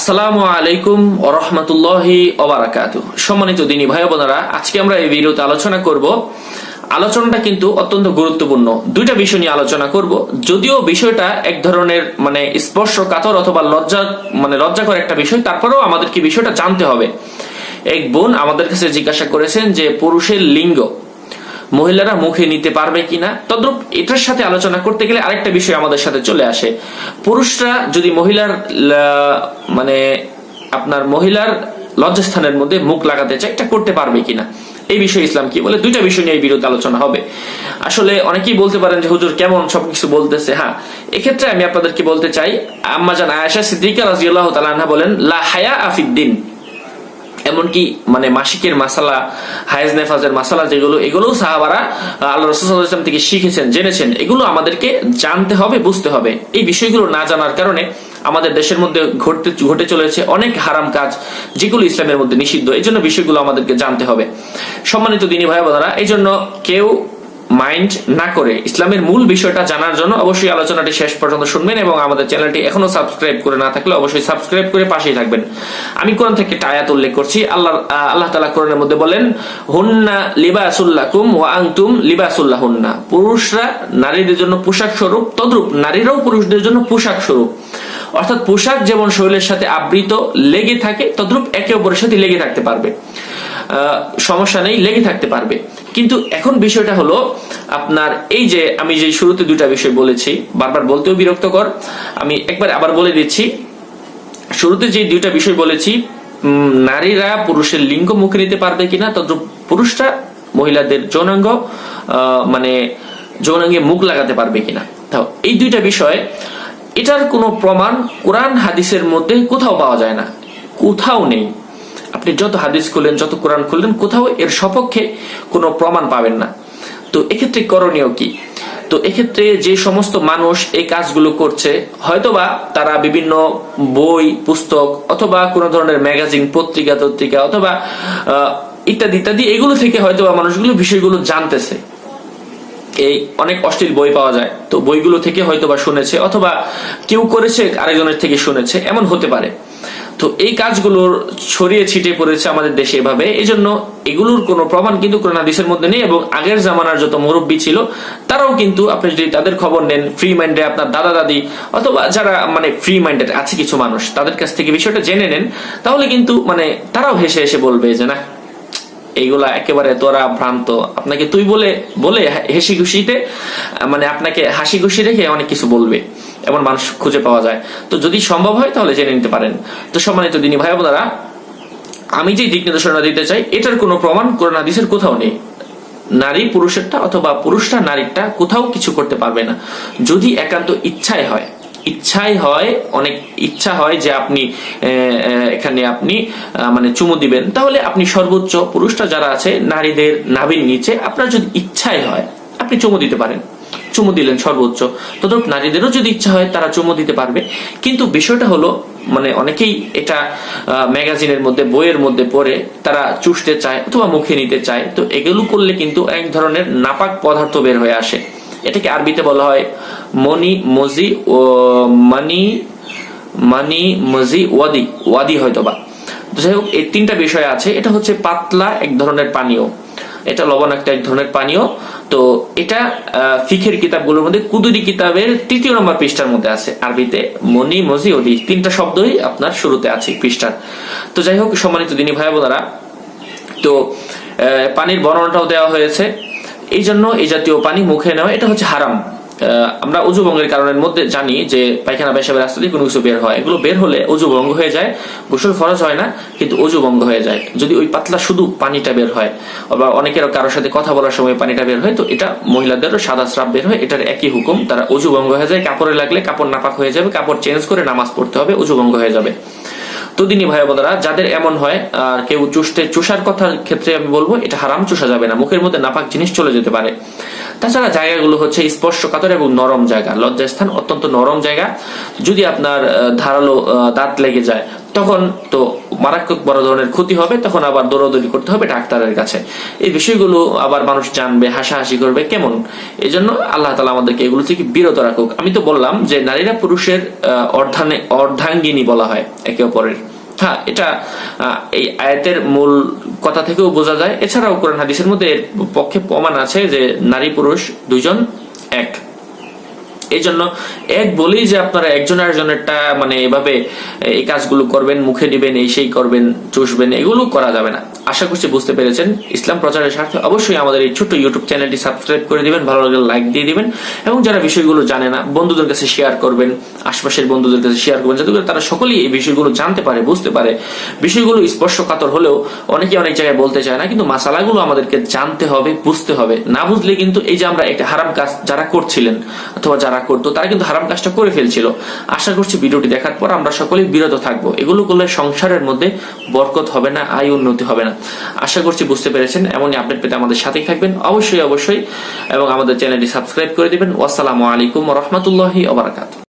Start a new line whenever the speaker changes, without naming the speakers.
আসসালামু আলাইকুম ওয়া রাহমাতুল্লাহি ওয়া বারাকাতুহু। সম্মানিত দিনী ভাই বোনেরা, আজকে আমরা এই ভিডিওতে আলোচনা করব। আলোচনাটা কিন্তু অত্যন্ত গুরুত্বপূর্ণ। দুইটা বিষয় নিয়ে আলোচনা করব। যদিও বিষয়টা এক ধরনের স্পর্শকাতর অথবা লজ্জাকর একটা বিষয়, তারপরেও আমাদেরকে বিষয়টা জানতে হবে। এক বোন আমাদের কাছে জিজ্ঞাসা করেছেন যে পুরুষের লিঙ্গ মহিলারা মুখে নিতে পারবে কিনা। তদ্রূপ এটার সাথে আলোচনা করতে গেলে আরেকটা বিষয় আমাদের সাথে চলে আসে। পুরুষরা যদি মহিলার লজ্জাস্থানের মধ্যে মুখ লাগাতে চায়, এটা করতে পারবে কিনা, এই বিষয়ে ইসলাম কি বলে, দুইটা বিষয় নিয়ে এই ভিডিওতে আলোচনা হবে। আসলে অনেকেই বলতে পারেন যে হুজুর কেমন সবকিছু বলতেছে। হ্যাঁ, এক্ষেত্রে আমি আপনাদেরকে বলতে চাই, আম্মাজান আয়েশা সিদ্দিকা রাদিয়াল্লাহু তাআলা আনহা বলেন, লা হায়া ফিদ্দিন। এমনকি মাসিকের মাসালা, হায়েজ নেফাজের মাসালা যেগুলো, এগুলোও সাহাবারা আল্লাহ রাসূল সাল্লাল্লাহু আলাইহি ওয়াসাল্লাম থেকে শিখেছেন, জেনেছেন। এগুলো আমাদেরকে জানতে হবে, বুঝতে হবে। এই বিষয়গুলো না জানার কারণে আমাদের দেশের মধ্যে ঘটে চলেছে অনেক হারাম কাজ, যেগুলো ইসলামের মধ্যে নিষিদ্ধ। এই জন্য বিষয়গুলো আমাদেরকে জানতে হবে। সম্মানিত দিনী ভাই বোনেরা, এই জন্য কেউ মাইন্ড না করে ইসলামের মূল বিষয়টা জানার জন্য অবশ্যই আলোচনাটি শেষ পর্যন্ত শুনবেন, এবং আমাদের চ্যানেলটি এখনো সাবস্ক্রাইব করে না থাকলে অবশ্যই সাবস্ক্রাইব করে পাশেই থাকবেন। আমি কোরআন থেকে একটা আয়াত উল্লেখ করছি। আল্লাহ তাআলা কোরআনের মধ্যে বলেন, হুন্না লিবাসুল লাকুম ওয়া আনতুম লিবাসুল লাহুন্না। পুরুষরা নারীদের জন্য পোশাক স্বরূপ, তদ্রূপ নারীরাও পুরুষদের জন্য পোশাক স্বরূপ। অর্থাৎ পোশাক যেমন শরীরের সাথে আবৃত লেগে থাকে, তদ্রূপ একে অপরের সাথে লেগে থাকতে পারবে, সমস্যা নেই, লেগে থাকতে পারবে। কিন্তু এখন বিষয়টা হলো আপনার এই যে আমি যে শুরুতে দুইটা বিষয় বলেছি, বারবার বলতেও বিরক্তকর, আমি একবার আবার বলে দিচ্ছি। শুরুতে যে দুইটা বিষয় বলেছি, নারীরা পুরুষের লিঙ্গ মুখে নিতে পারবে কিনা, তদ্রূপ পুরুষরা মহিলাদের যৌনাঙ্গে মুখ লাগাতে পারবে কিনা। তাও এই দুইটা বিষয়, এটার কোনো প্রমাণ কোরআন হাদিসের মধ্যে কোথাও পাওয়া যায় না, কোথাও নেই। আপনি যত হাদিস খুললেন, যত কোরআন খুললেন, কোথাও এর সপক্ষে কোনো প্রমাণ পাবেন না। তো এক্ষেত্রে করণীয় কি? তো এক্ষেত্রে যে সমস্ত মানুষ এই কাজগুলো করছে, হয়তোবা তারা বিভিন্ন বই, পুস্তক অথবা কোনো ধরনের ম্যাগাজিন, পত্রিকা অথবা ইত্যাদি ইত্যাদি, এগুলো থেকে হয়তোবা মানুষগুলো বিষয়গুলো জানতেছে। এই অনেক অশ্লীল বই পাওয়া যায়, তো বইগুলো থেকে হয়তোবা শুনেছে, অথবা কেউ করেছে আরেকজনের থেকে শুনেছে, এমন হতে পারে। তো এই কাজগুলোর ছড়িয়ে ছিটিয়ে পড়েছে আমাদের দেশে এভাবে। এই জন্য এগুলোর কোনো প্রমাণ কিন্তু কোরআন হাদিসের মধ্যে নেই। এবং আগের জামানার যত মুরব্বী ছিল, তারাও কিন্তু আপনি যদি তাদের খবর নেন, ফ্রি মাইন্ডে আপনার দাদা দাদি অথবা যারা ফ্রি মাইন্ডেড আছে কিছু মানুষ, তাদের কাছ থেকে বিষয়টা জেনে নেন, তাহলে কিন্তু তারাও হেসে হেসে বলবে যে না, এইগুলা একেবারে তোরা ভ্রান্ত। আপনাকে তুই বলে বলে হেসি খুশিতে আপনাকে হাসি খুশি রেখে অনেক কিছু বলবে, এমন মানুষ খুঁজে পাওয়া যায়। তো যদি সম্ভব হয় তাহলে জেনে নিতে পারেন। তো সম্মানিত দিনী ভাই বোনেরা, আমি যে দিক নির্দেশনা দিতে চাই, এটার কোনো প্রমাণ কোরআন হাদিসের কোথাও নেই। নারী পুরুষেরটা অথবা পুরুষটা নারীরটা কোথাও কিছু করতে পারবে না। যদি একান্ত ইচ্ছাই হয়, অনেক ইচ্ছা হয় যে আপনি এখানে চুমু দিবেন, তাহলে আপনি সর্বোচ্চ পুরুষটা যারা আছে নারীদের নাভির নিচে, আপনার যদি ইচ্ছাই হয় আপনি চুমু দিতে পারেন, চুমু দিলেন সর্বোচ্চ। তদ্রূপ নারীদেরও যদি ইচ্ছা হয় তারা চুমু দিতে পারবে। কিন্তু বিষয়টা হলো অনেকেই এটা ম্যাগাজিনের মধ্যে, বইয়ের মধ্যে পড়ে তারা চুষতে চায় অথবা মুখে নিতে চায়। তো এগুলো করলে কিন্তু এক ধরনের নাপাক পদার্থ বের হয়ে আসে। এটাকে আরবিতে বলা হয় মানি মজি ওয়াদি হয়তোবা। যাই হোক, এই তিনটা বিষয় আছে। এটা হচ্ছে পাতলা এক ধরনের পানীয়, এটা লবণাক্ত এক ধরনের পানীয়। তো এটা ফিখের কিতাবগুলোর মধ্যে কুদুরি কিতাবের ৩য় নম্বর পৃষ্ঠার মধ্যে আছে। আরবিতে মনি মজি ওদি, তিনটা শব্দই আপনার শুরুতে আছে পৃষ্ঠার। তো যাই হোক, সম্মানিত দিনী ভাই বোনেরা, তো পানির বর্ণনাটাও দেওয়া হয়েছে। এই জন্য এই জাতীয় পানি মুখে নেওয়া এটা হচ্ছে হারাম। আমরা অজু ভঙ্গের কারণের মধ্যে জানি যে পায়খানা পেশাবের রাস্তা দিয়ে কোনো কিছু বের হয়, এগুলো বের হলে অজু ভঙ্গ হয়ে যায়। গোসল ফরজ হয় না, কিন্তু অজু ভঙ্গ হয়ে যায় যদি ওই পাতলা শুধু পানিটা বের হয়, বা অনেকের কারোর সাথে কথা বলার সময় পানিটা বের হয়। তো এটা মহিলাদেরও সাদা স্রাব বের হয়, এটার একই হুকুম। তারা অজু ভঙ্গ হয়ে যায়, কাপড়ে লাগলে কাপড় নাপাক হয়ে যাবে, কাপড় চেঞ্জ করে নামাজ পড়তে হবে, অজু ভঙ্গ হয়ে যাবে। তো দিনী ভাই বোনেরা, যাদের এমন হয়, আর কেউ চুষার কথার ক্ষেত্রে আমি বলবো এটা হারাম, চুষা যাবে না, মুখের মধ্যে নাপাক জিনিস চলে যেতে পারে। তাছাড়া জায়গাগুলো হচ্ছে স্পর্শকাতর এবং নরম জায়গা, লজ্জাস্থান অত্যন্ত নরম জায়গা। যদি আপনার ধারালো দাঁত লেগে যায়, তখন তো মারাত্মক বড় ধরনের ক্ষতি হবে, তখন আবার দৌড়াদৌড়ি করতে হবে ডাক্তারের কাছে। এই বিষয়গুলো আবার মানুষ জানবে, হাসাহাসি করবে, কেমন? এই জন্য আল্লাহ তাআলা আমাদেরকে এগুলো থেকে বিরত রাখুক। আমি তো বললাম যে নারীরা পুরুষের অর্ধাঙ্গিনী বলা হয় একে অপরের। হ্যাঁ, এটা এই আয়াতের মূল কথা থেকেও বোঝা যায়। এছাড়াও কোরআন হাদিসের মধ্যে এর পক্ষে প্রমাণ আছে যে নারী পুরুষ দুইজন এক। এই জন্য এক বলেই যে আপনারা একজন আরেকজনেরটা মানে এভাবে এই কাজগুলো করবেন, মুখে দিবেন, এই সেই করবেন, চুষবেন, এগুলো করা যাবে না। আশা করছি বুঝতে পেরেছেন। ইসলাম প্রচারের স্বার্থে অবশ্যই আমাদের এই ছোট্ট ইউটিউব চ্যানেলটি সাবস্ক্রাইব করে দিবেন, ভালো লাগলে লাইক দিয়ে দিবেন, এবং যারা বিষয়গুলো জানে না বন্ধুদের কাছে শেয়ার করবেন, আশপাশের বন্ধুদের কাছে শেয়ার করবেন, যাতে করে তারা সকলেই এই বিষয়গুলো জানতে পারে, বুঝতে পারে। বিষয়গুলো স্পর্শকাতর হলেও অনেকে অনেক জায়গায় বলতে চায় না, কিন্তু মাসালাগুলো আমাদেরকে জানতে হবে, বুঝতে হবে। না বুঝলে কিন্তু এই যে আমরা একটা হারাম কাজ যারা করছিলেন অথবা যারা করতো তারা কিন্তু হারাম কাজটা করে ফেলছিল। আশা করছি ভিডিওটি দেখার পর আমরা সকলেই বিরত থাকবো। এগুলো করলে সংসারের মধ্যে বরকত হবে না, আয় উন্নতি হবে না। আশা করছি বুঝতে পেরেছেন। এমনই আপডেট পেতে আমাদের সাথেই থাকবেন অবশ্যই, এবং আমাদের চ্যানেলটি সাবস্ক্রাইব করে দিবেন। ওয়াসসালামু আলাইকুম ওয়া রাহমাতুল্লাহি ওয়া বারাকাতুহু।